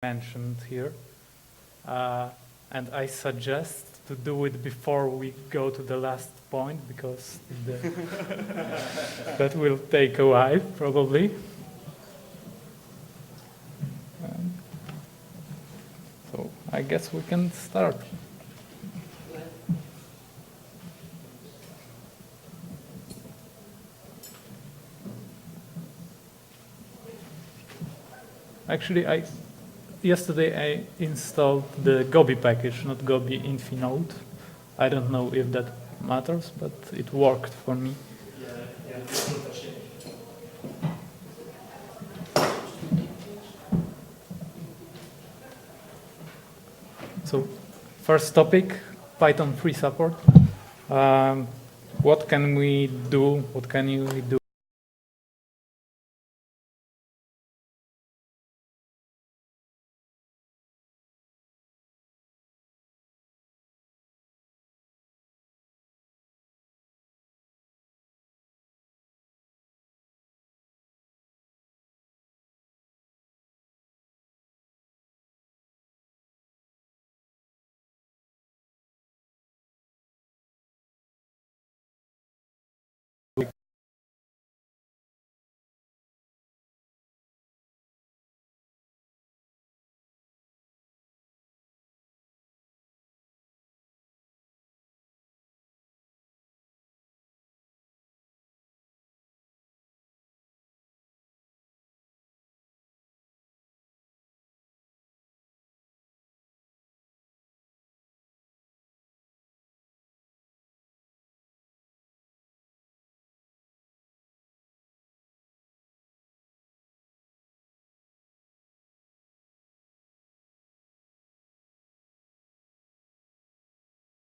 mentioned here. And I suggest to do it before we go to the last point, because that will take a while, probably. So I guess we can start. Actually, yesterday I installed the Gobi package, not Gobi Infinode. I don't know if that matters, but it worked for me. So, first topic, Python 3 support. What can we do? What can you do?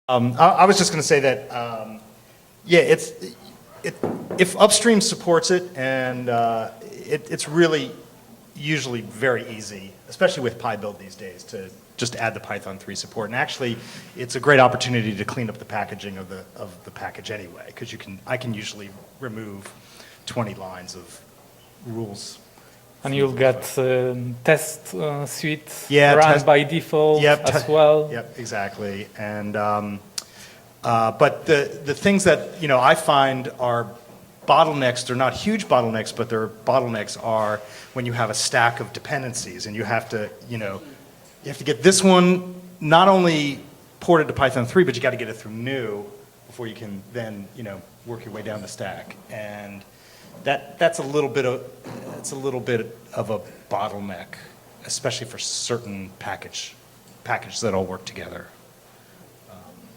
I was just going to say that, yeah, if upstream supports it, and it's really usually very easy, especially with PyBuild these days, to just add the Python 3 support. And actually, it's a great opportunity to clean up the packaging of the package anyway, because I can usually remove 20 lines of rules. And you'll get test suite run by default as well. Yep, exactly. And but the things that I find are bottlenecks. They're not huge bottlenecks, but they're bottlenecks are when you have a stack of dependencies and you have to get this one not only ported to Python 3, but you got to get it through new before you can then work your way down the stack. And that's a little bit of a bottleneck, especially for certain packages that all work together.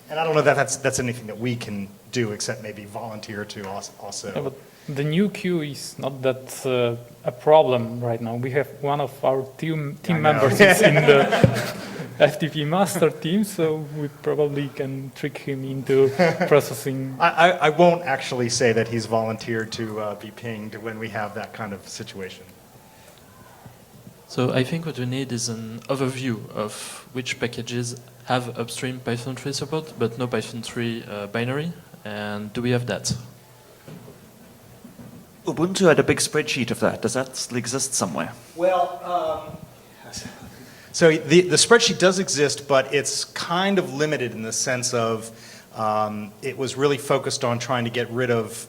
And I don't know that that's anything that we can do except maybe volunteer to also. Yeah, but the new queue is not that a problem right now. We have one of our team members is in the FTP master team, so we probably can trick him into processing. I won't actually say that he's volunteered to be pinged when we have that kind of situation. So I think what we need is an overview of which packages have upstream Python 3 support, but no Python 3 binary. And do we have that? Ubuntu had a big spreadsheet of that. Does that still exist somewhere? Well, so the spreadsheet does exist, but it's kind of limited in the sense of it was really focused on trying to get rid of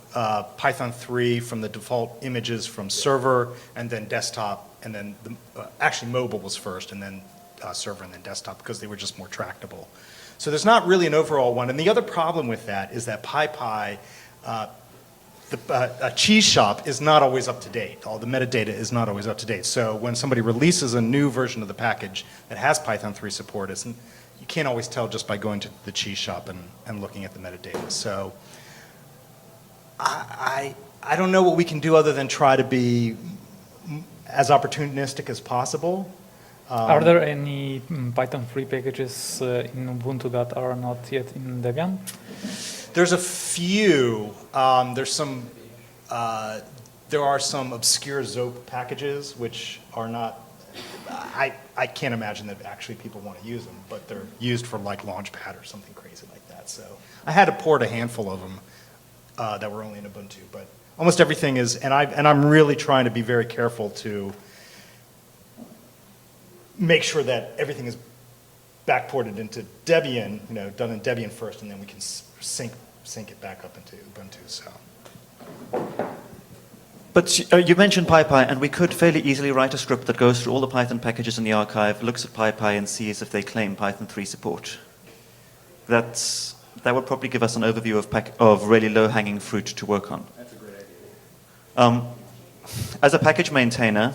Python 3 from the default images from server and then desktop, and then actually mobile was first, and then server and then desktop, because they were just more tractable. So there's not really an overall one. And the other problem with that is that PyPy, a cheese shop, is not always up to date. All the metadata is not always up to date. So when somebody releases a new version of the package that has Python 3 support, you can't always tell just by going to the cheese shop and looking at the metadata. So I don't know what we can do other than try to be as opportunistic as possible. Are there any Python 3 packages in Ubuntu that are not yet in Debian? There's a few. There are some obscure Zope packages which are not. I can't imagine that actually people want to use them, but they're used for like Launchpad or something crazy like that. So I had to port a handful of them that were only in Ubuntu, but almost everything is. And I'm really trying to be very careful to make sure that everything is backported into Debian, done in Debian first, and then we can sync it back up into Ubuntu. So. But you mentioned PyPy, and we could fairly easily write a script that goes through all the Python packages in the archive, looks at PyPy, and sees if they claim Python 3 support. That would probably give us an overview of really low-hanging fruit to work on. That's a great idea. As a package maintainer,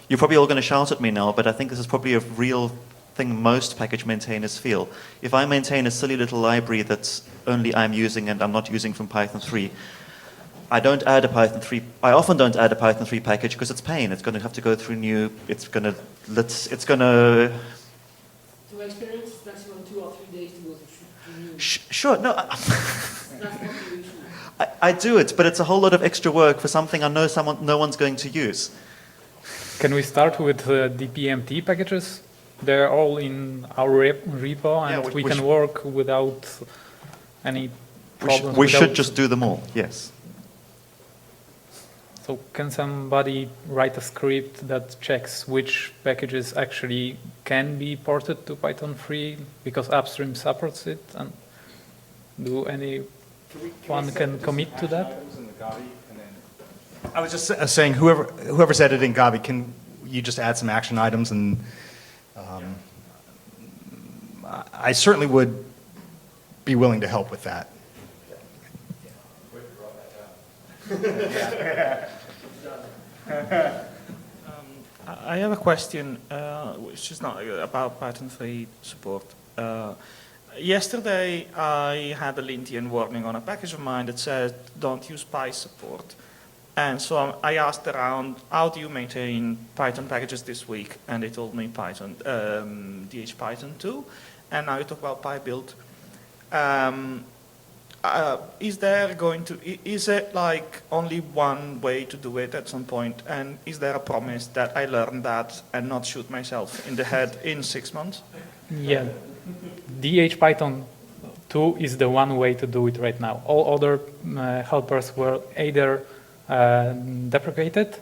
you're probably all going to shout at me now, but I think this is probably a real thing most package maintainers feel. If I maintain a silly little library that only I'm using and I'm not using from Python 3, I often don't add a Python 3 package because it's pain. It's going to have to go through it's going to. To experience, it's maximum 2 or 3 days to go through new. Sure, no. That's not the issue. I do it, but it's a whole lot of extra work for something I know no one's going to use. Can we start with DPMT packages? They're all in our repo, and we can work without any problems. We should just do them all, yes. So can somebody write a script that checks which packages actually can be ported to Python 3 because upstream supports it? And do anyone can commit to that? I was just saying, whoever's editing Gabi, can you just add some action items? And I certainly would be willing to help with that. I have a question, which is not about Python 3 support. Yesterday, I had a lintian warning on a package of mine that said, don't use Py support. And so I asked around, how do you maintain Python packages this week? And they told me Python, DHPython 2. And now you talk about PyBuild. Is it like only one way to do it at some point? And is there a promise that I learn that and not shoot myself in the head in 6 months? Yeah, DHPython 2 is the one way to do it right now. All other helpers were either deprecated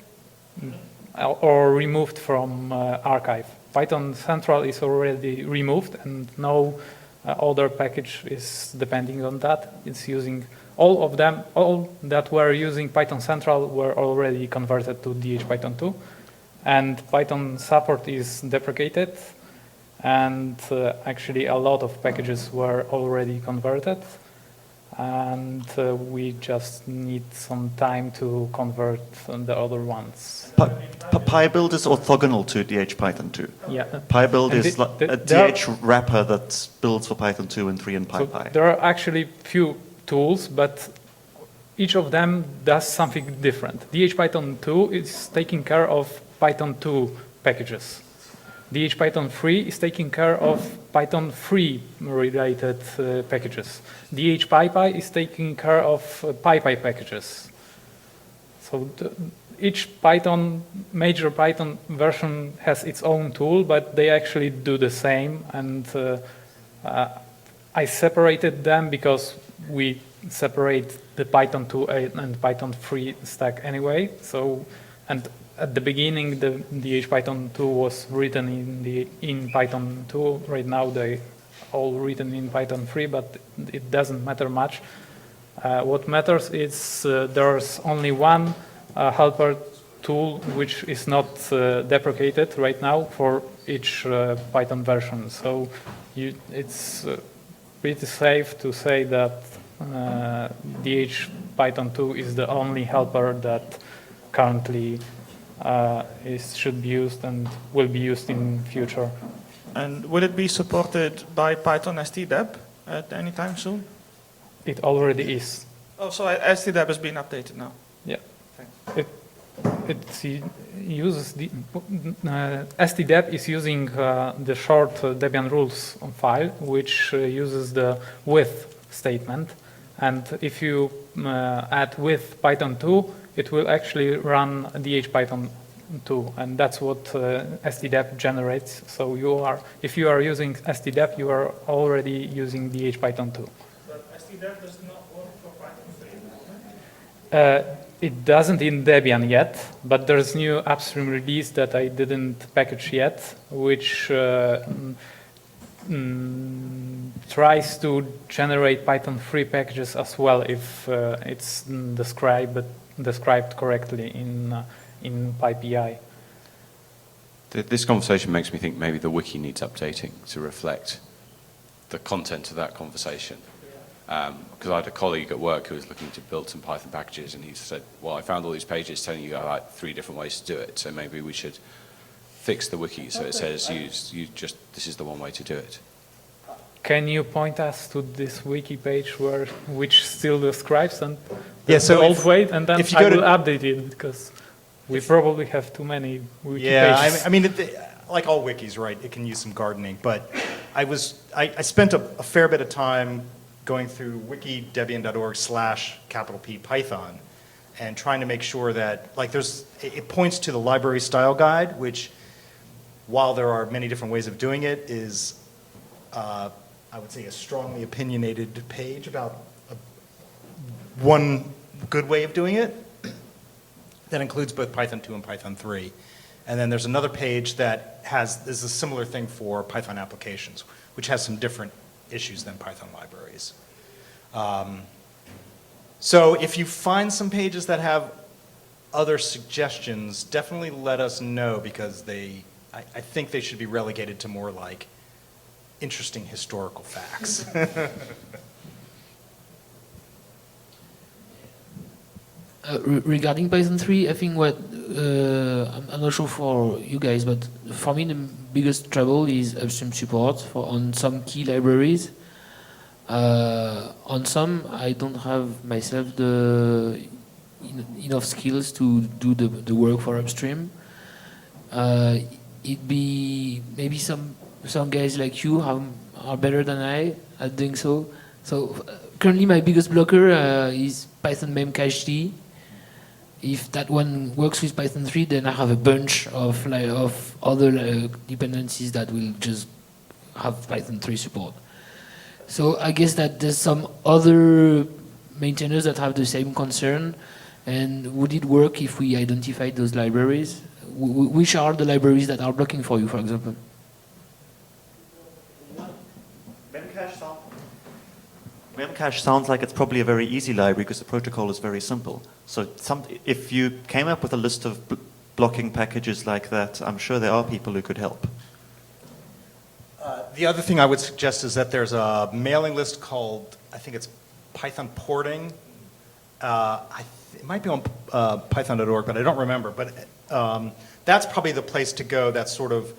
or removed from archive. Python Central is already removed, and no other package is depending on that. It's using all that were using Python Central were already converted to DHPython 2, and Python support is deprecated, and actually a lot of packages were already converted, and we just need some time to convert the other ones. PyBuild is orthogonal to DHPython 2. Yeah. PyBuild is like a DH wrapper that builds for Python 2 and 3 and PyPy. So there are actually few tools, but each of them does something different. DHPython 2 is taking care of Python 2 packages. DHPython 3 is taking care of Python 3 related packages. DHPyPy is taking care of PyPy packages. So each major Python version has its own tool, but they actually do the same. And I separated them because we separate the Python 2 and Python 3 stack anyway. So, and at the beginning, the DHPython 2 was written in Python 2. Right now, they all written in Python 3, but it doesn't matter much. What matters is there's only one helper tool which is not deprecated right now for each Python version. So it's pretty safe to say that DHPython 2 is the only helper that currently should be used and will be used in future. And will it be supported by Python stdeb at any time soon? It already is. Oh, so stdeb has been updated now. Yeah. It uses the stdeb is using the short Debian rules file, which uses the with statement, and if you add with Python 2, it will actually run DHPython 2, and that's what stdeb generates. So if you are using stdeb, you are already using DHPython 2. But stdeb does not work for Python 3. it doesn't in Debian yet, but there's new upstream release that I didn't package yet, which tries to generate Python 3 packages as well if it's described correctly in PyPI. This conversation makes me think maybe the wiki needs updating to reflect the content of that conversation. Because I had a colleague at work who was looking to build some Python packages, and he said, well, I found all these pages telling you like 3 different ways to do it, so maybe we should fix the wiki so it says this is the one way to do it. Can you point us to this wiki page which still describes and so the old way, and then if you I go to- will update it because we probably have too many wiki Yeah, pages. I mean, like all wikis, right? It can use some gardening, but I spent a fair bit of time going through wiki.debian.org/P Python, and trying to make sure that it points to the library style guide, which, while there are many different ways of doing it, is I would say a strongly opinionated page about one good way of doing it that includes both Python 2 and Python 3. And then there's another page that is a similar thing for Python applications, which has some different issues than Python libraries. So if you find some pages that have other suggestions, definitely let us know, because I think they should be relegated to more like interesting historical facts. Regarding Python 3, I think I'm not sure for you guys, but for me the biggest trouble is upstream support on some key libraries. On some, I don't have myself enough skills to do the work for upstream. It'd be maybe some guys like you are better than I at doing so. So currently my biggest blocker is Python memcached. If that one works with Python 3, then I have a bunch of other dependencies that will just have Python 3 support. So I guess that there's some other maintainers that have the same concern. And would it work if we identified those libraries? Which are the libraries that are blocking for you, for example? Memcache sounds like it's probably a very easy library because the protocol is very simple. So if you came up with a list of blocking packages like that, I'm sure there are people who could help. The other thing I would suggest is that there's a mailing list called, I think it's Python Porting. It might be on python.org, but I don't remember. But that's probably the place to go. That's sort of,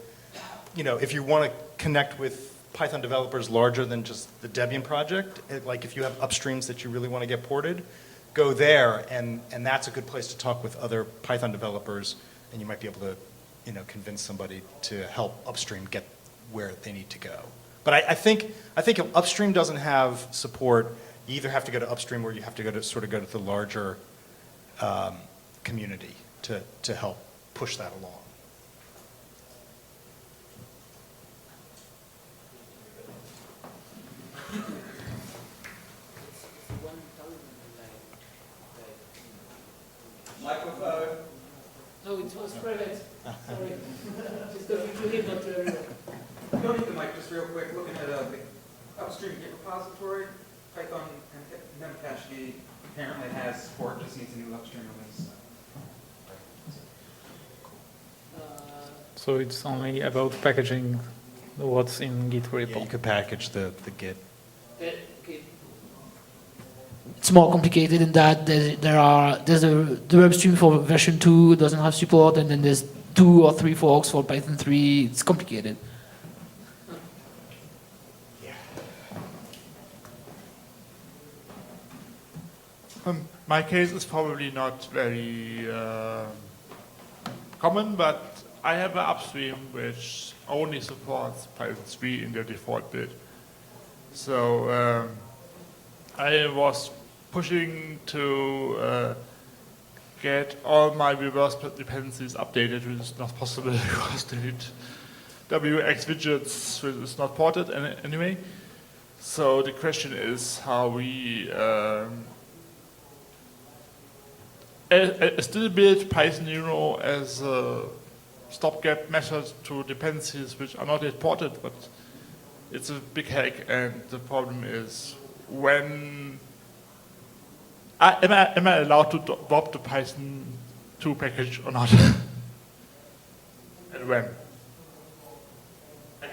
if you want to connect with Python developers larger than just the Debian project, like if you have upstreams that you really want to get ported, go there, and that's a good place to talk with other Python developers, and you might be able to, convince somebody to help upstream get where they need to go. But I think if upstream doesn't have support, you either have to go to upstream or you have to go to the larger community to help push that along. Microphone. No, it was private. Sorry. Just talking to him, not to everyone. You don't need the mic, just real quick. Looking at the upstream Git repository, Python and memcached apparently has support, just needs a new upstream release. So it's only about packaging what's in Git repo. Yeah, you could package the Git. Okay. It's more complicated than that. There's the upstream for version 2 doesn't have support, and then there's 2 or 3 forks for Python 3. It's complicated. My case is probably not very common, but I have an upstream which only supports Python 3 in the default build. So I was pushing to get all my reverse dependencies updated, which is not possible because the WX widgets is not ported anyway. So the question is how we I still build Python Euro as a stopgap measure to dependencies which are not imported, but it's a big hack, and the problem is when am I allowed to drop the Python 2 package or not? And when?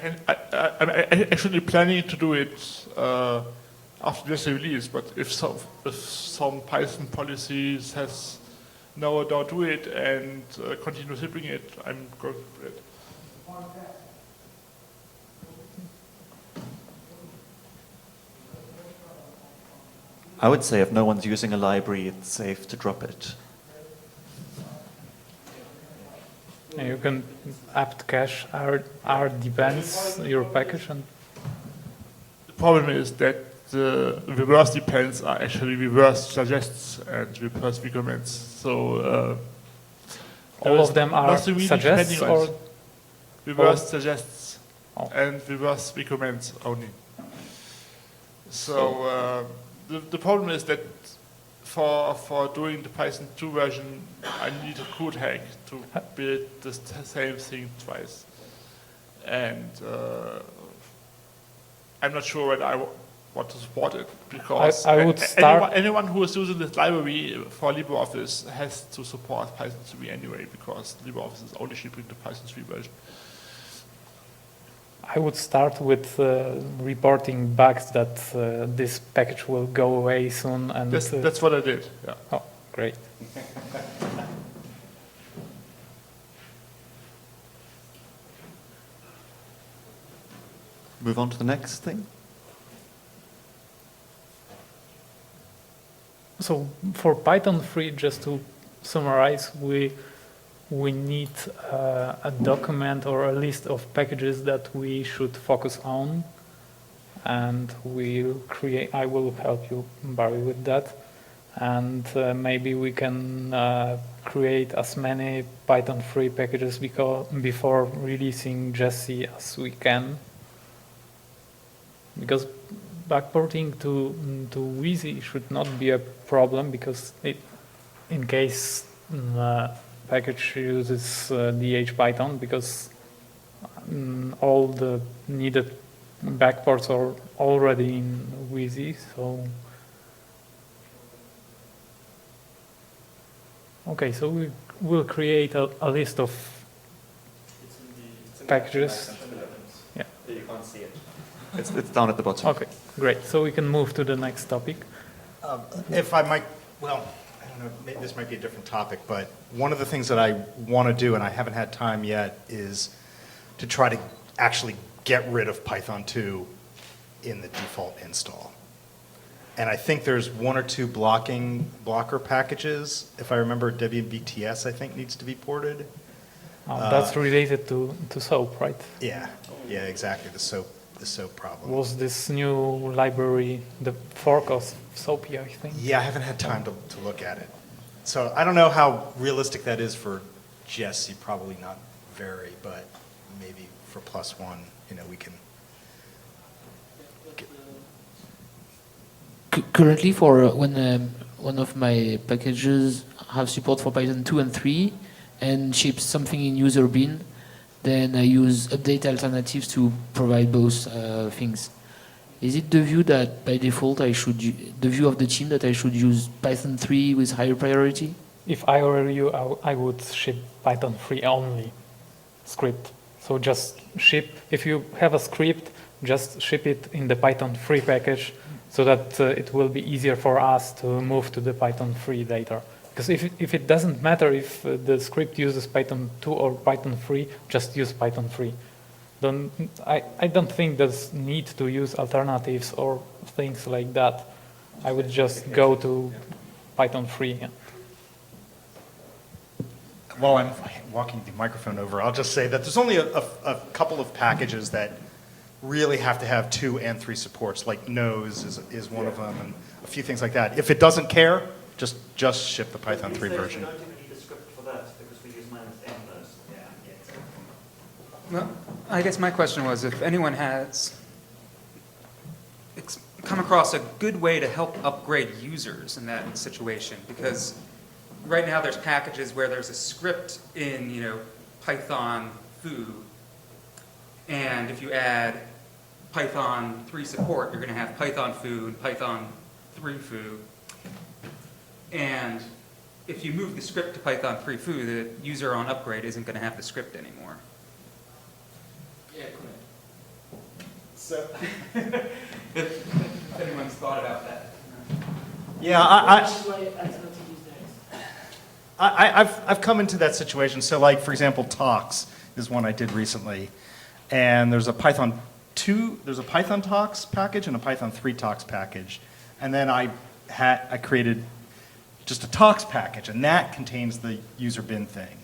I'm actually planning to do it after this release, but if some Python policy says no, don't do it, and continue shipping it, I'm going to do it. I would say if no one's using a library, it's safe to drop it. You can apt cache R depends your package, and The problem is that the reverse depends are actually reverse suggests and reverse recommends. So all of them are nothing really suggests depending on or it. Reverse suggests Oh. and reverse recommends only. So the problem is that for doing the Python 2 version, I need a code hack to build the same thing twice. And I'm not sure whether I want to support it, because I would start- anyone who is using this library for LibreOffice has to support Python 3 anyway, because LibreOffice is only shipping the Python 3 version. I would start with reporting bugs that this package will go away soon, and That's what I did, yeah. oh, great. Move on to the next thing. So for Python 3, just to summarize, we need a document or a list of packages that we should focus on, and I will help you, Barry, with that. And maybe we can create as many Python 3 packages before releasing Jessie as we can. Because backporting to Wheezy should not be a problem, because in case package uses DH-Python, because all the needed backports are already in Wheezy. So okay, so we will create a list of packages. Yeah. You can't see it. It's down at the bottom. Okay, great. So we can move to the next topic. If I might, well, I don't know, maybe this might be a different topic, but one of the things that I want to do, and I haven't had time yet, is to try to actually get rid of Python 2 in the default install. And I think there's one or two blocker packages. If I remember, WBTS, I think, needs to be ported. That's related to SOAP, right? Yeah, exactly, the SOAP problem. Was this new library the fork of SOAP, I think? Yeah, I haven't had time to look at it. So I don't know how realistic that is for Jessie, probably not very, but maybe for +1, we can. Currently, for when one of my packages have support for Python 2 and 3 and ships something in user bin, then I use update alternatives to provide both things. Is it the view that by default the view of the team that I should use Python 3 with higher priority? If I were you, I would ship Python 3 only script. So just ship, if you have a script, just ship it in the Python 3 package, so that it will be easier for us to move to the Python 3 later. Because if it doesn't matter if the script uses Python 2 or Python 3, just use Python 3. I don't think there's need to use alternatives or things like that. I would just go to Python 3. Yeah. While I'm walking the microphone over, I'll just say that there's only a couple of packages that really have to have 2 and 3 supports, like nose is one of them, and a few things like that. If it doesn't care, just ship the Python 3 version. We don't even need a script for that, because we use -n those. Well, I guess my question was if anyone has come across a good way to help upgrade users in that situation, because right now there's packages where there's a script in, Python foo, and if you add Python 3 support, you're going to have Python foo and Python 3 foo. And if you move the script to Python 3 foo, the user on upgrade isn't going to have the script anymore. Yeah, correct. So, if anyone's thought about that. Yeah, I've come into that situation. So like, for example, Tox is one I did recently. And there's a Python Tox package and a Python 3 Tox package. And then I created just a Tox package, and that contains the user bin thing.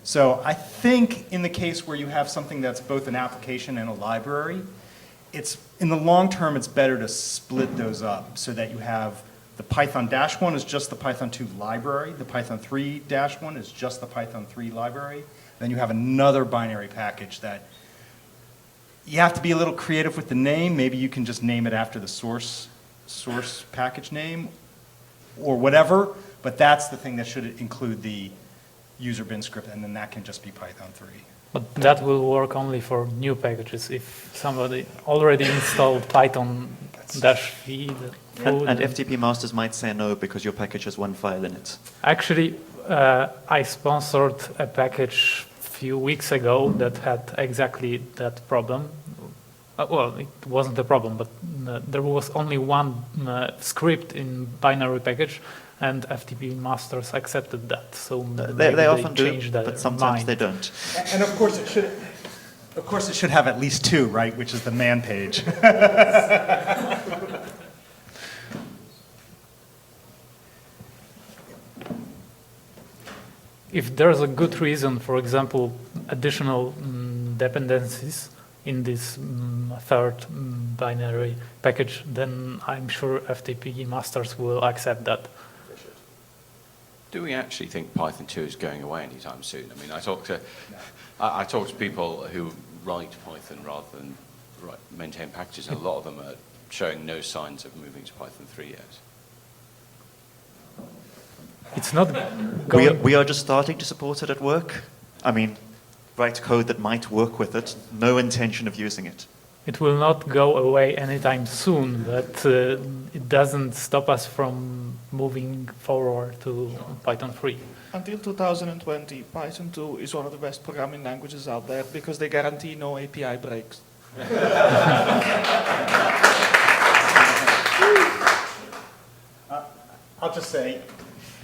So I think in the case where you have something that's both an application and a library, in the long term, it's better to split those up so that you have the Python-1 is just the Python 2 library, the Python 3-1 is just the Python 3 library, then you have another binary package that you have to be a little creative with the name. Maybe you can just name it after the source package name or whatever, but that's the thing that should include the user bin script, and then that can just be Python 3. But that will work only for new packages. If somebody already installed Python-v, and FTP masters might say no because your package has one file in it. Actually, I sponsored a package a few weeks ago that had exactly that problem. Well, it wasn't a problem, but there was only one script in binary package, and FTP masters accepted that. So they often do, but sometimes mind. they don't. And of course it should have at least two, right? Which is the man page. If there's a good reason, for example, additional dependencies in this third binary package, then I'm sure FTP masters will accept that. Do we actually think Python 2 is going away anytime soon? I mean, I talk to people who write Python rather than maintain packages, and a lot of them are showing no signs of moving to Python 3 yet. It's not going... We are just starting to support it at work. I mean, write code that might work with it, no intention of using it. It will not go away anytime soon, but it doesn't stop us from moving forward to Python 3. Until 2020, Python 2 is one of the best programming languages out there because they guarantee no API breaks. I'll just say,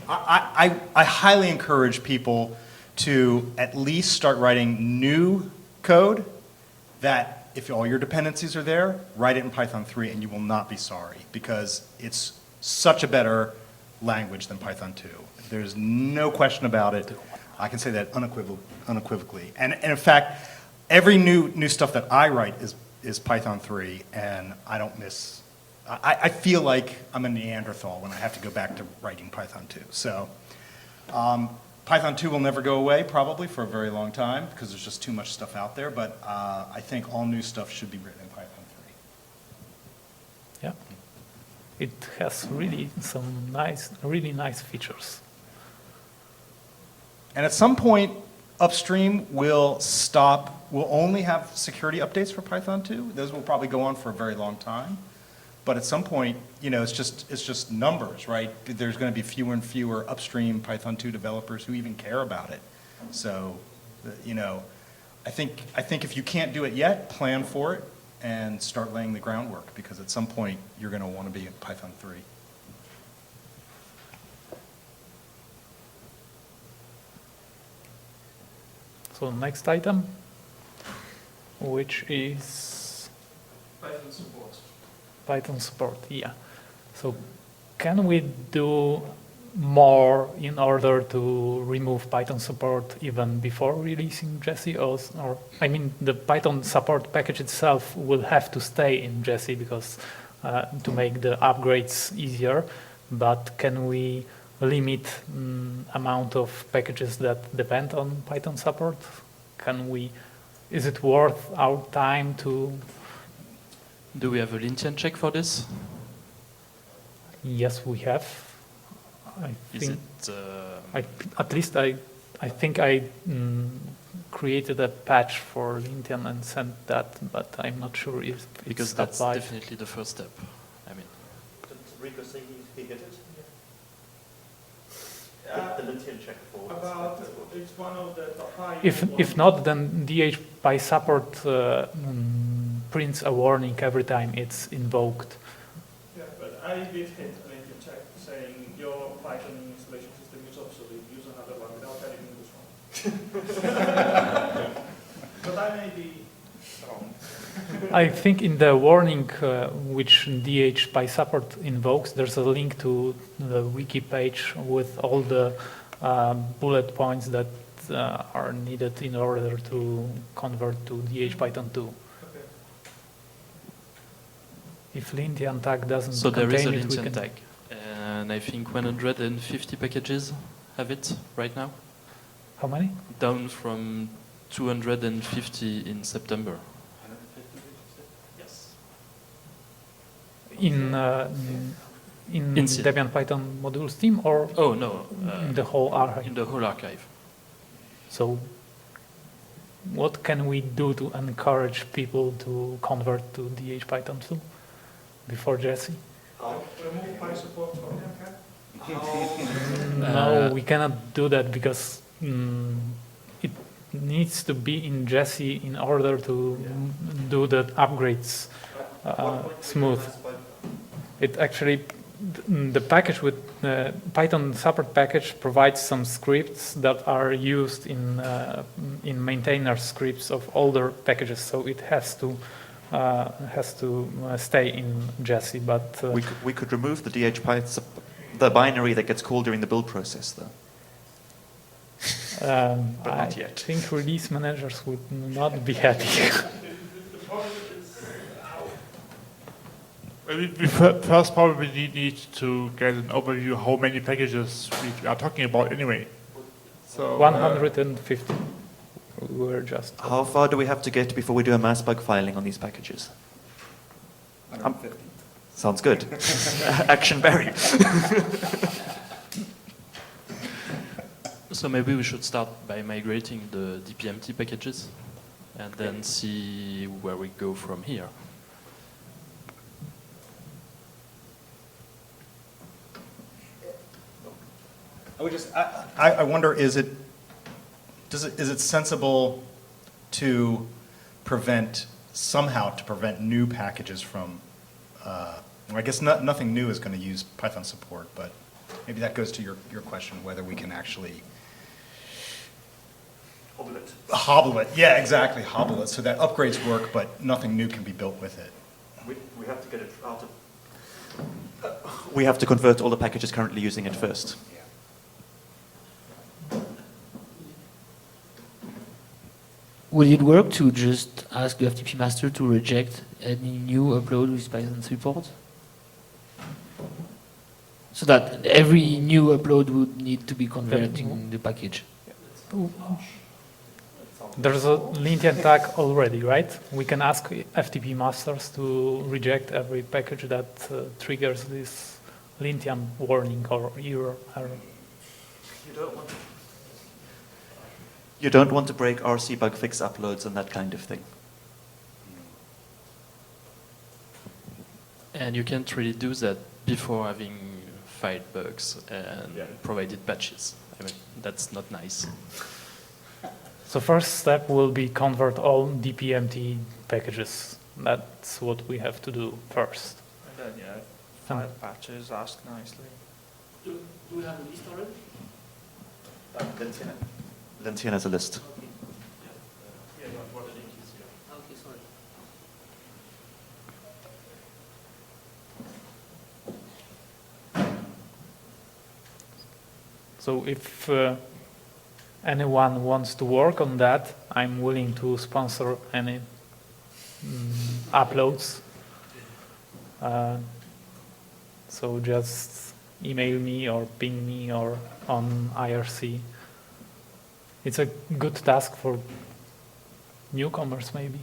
I highly encourage people to at least start writing new code that if all your dependencies are there, write it in Python 3 and you will not be sorry because it's such a better language than Python 2. There's no question about it. I can say that unequivocally. And in fact, every new stuff that I write is Python 3, and I don't miss... I feel like I'm a Neanderthal when I have to go back to writing Python 2. So Python 2 will never go away, probably, for a very long time, because there's just too much stuff out there, but I think all new stuff should be written in Python 3. Yeah. It has really some really nice features. And at some point, upstream will only have security updates for Python 2. Those will probably go on for a very long time. But at some point, it's just numbers, right? There's going to be fewer and fewer upstream Python 2 developers who even care about it. So, I think if you can't do it yet, plan for it and start laying the groundwork, because at some point you're going to want to be in Python 3. So next item, which is Python support. Python support, yeah. So can we do more in order to remove Python support even before releasing Jessie? Or I mean, the Python support package itself will have to stay in Jessie because to make the upgrades easier, but can we limit amount of packages that depend on Python support? Is it worth our time to... Do we have a linten check for this? Yes, we have. I Is think it? at least I think I created a patch for Lintian and sent that, but I'm not sure if Because it's that's applied. definitely the first step. I mean, Did Rico say he hit it? The Lintian check for About it's one of the top If not, then DH by support prints a warning every time it's invoked. Yeah, but I did hit a Lintian check saying your Python installation system is obsolete. Use another one without telling me which one. But I may be wrong. I think in the warning which DH by support invokes, there's a link to the wiki page with all the bullet points that are needed in order to convert to DH Python 2. Okay. If Lintian tag doesn't so there is a contain it, we Lintian can... tag, and I think 150 packages have it right now, How many? down from 250 in September. Yes. In In C. Debian Python modules team or Oh no, in the whole archive? in the whole archive. So what can we do to encourage people to convert to DH Python 2 before Jesse? Remove my support from Lintian. No, we cannot do that because it needs to be in Jesse in order to do the upgrades smooth. It actually, the package with Python support package provides some scripts that are used in maintainer scripts of older packages, so it has to stay in Jesse. But We could remove the DH Python, the binary that gets called during the build process, though. But I not yet. think release managers would not be happy. We first probably need to get an overview how many packages we are talking about anyway. So 150. We're just. How far do we have to get before we do a mass bug filing on these packages? 150. Sounds good. Action Barry. So maybe we should start by migrating the DPMT packages and then see where we go from here. I wonder, is it sensible to somehow prevent new packages from, well, I guess nothing new is going to use Python support, but maybe that goes to your question, whether we can actually hobble it. Yeah, exactly, hobble it, so that upgrades work, but nothing new can be built with it. We have to get it out of... We have to convert all the packages currently using it first. Would it work to just ask the FTP master to reject any new upload with Python support? So that every new upload would need to be converted in the package. There's a Lintian tag already, right? We can ask FTP masters to reject every package that triggers this Lintian warning or error. You don't want to break RC bug fix uploads and that kind of thing. And you can't really do that before having filed bugs and provided patches. I mean, that's not nice. So first step will be convert all DPMT packages. That's what we have to do first. And then, file patches, ask nicely. Do we have a list already? Lintian has a list. Okay, sorry. So if anyone wants to work on that, I'm willing to sponsor any uploads. So just email me or ping me or on IRC. It's a good task for newcomers, maybe.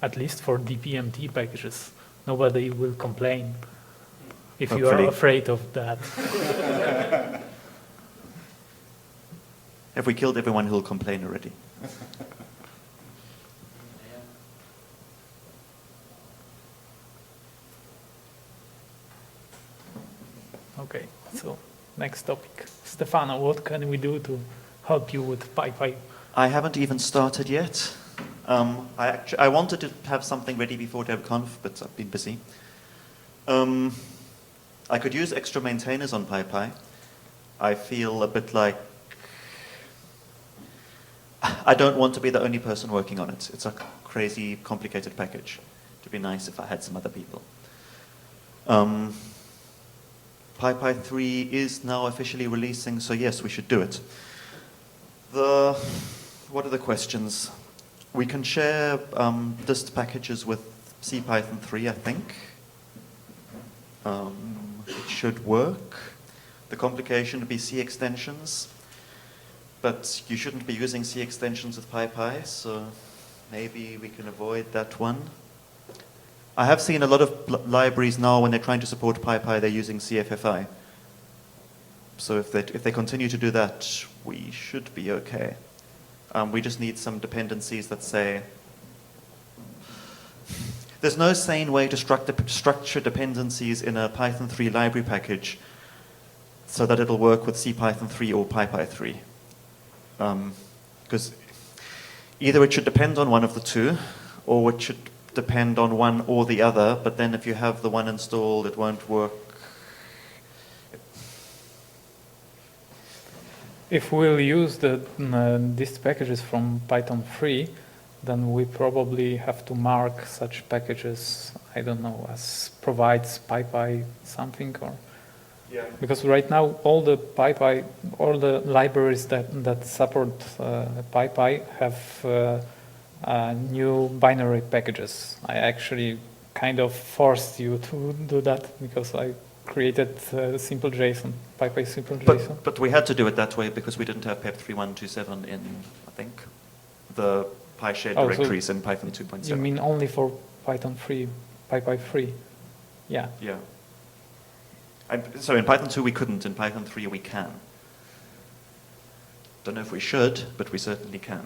At least for DPMT packages. nobody will complain if you are Hopefully. afraid of that. Have we killed everyone who'll complain already? Okay, so next topic. Stefano, what can we do to help you with PiPi? I haven't even started yet. I wanted to have something ready before DevConf, but I've been busy. I could use extra maintainers on PiPi. I feel a bit like I don't want to be the only person working on it. It's a crazy, complicated package. It'd be nice if I had some other people. PiPi 3 is now officially releasing, so yes, we should do it. What are the questions? We can share dist packages with CPython 3, I think. It should work. The complication would be C extensions, but you shouldn't be using C extensions with PiPi, so maybe we can avoid that one. I have seen a lot of libraries now, when they're trying to support PiPi, they're using CFFI. So if they continue to do that, we should be okay. We just need some dependencies that say, there's no sane way to structure dependencies in a Python 3 library package so that it'll work with CPython 3 or PiPi 3. Because either it should depend on one of the two, or it should depend on one or the other, but then if you have the one installed, it won't work. If we'll use the dist packages from Python 3, then we probably have to mark such packages, I don't know, as provides PiPi something, or because right now all the libraries that support PiPi have new binary packages. I actually kind of forced you to do that because I created simple JSON, PiPi simple JSON. But we had to do it that way because we didn't have PEP 3127 in, I think, the PyShared directories in Python 2.7. You mean only for Python 3, PiPi 3? Yeah. Yeah. So in Python 2 we couldn't, in Python 3 we can. Don't know if we should, but we certainly can.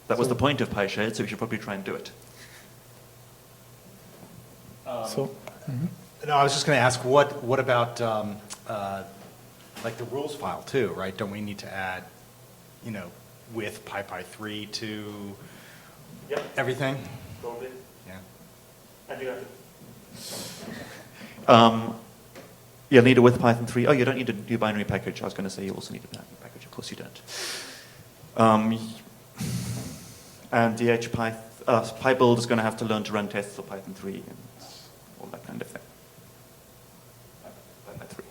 That was the point of PyShared, so we should probably try and do it. No, I was just going to ask, what about like the rules file too, right? Don't we need to add, with PiPi 3 to everything? Probably. Yeah. And you have to. You'll need it with Python 3. Oh, you don't need a new binary package. I was going to say you also need a binary package. Of course you don't. And PyBuild is going to have to learn to run tests for Python 3 and all that kind of thing. Python 3.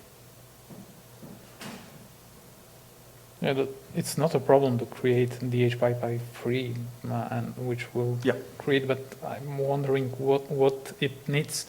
Yeah, it's not a problem to create DHPyPy 3, and which will create, but I'm wondering what it needs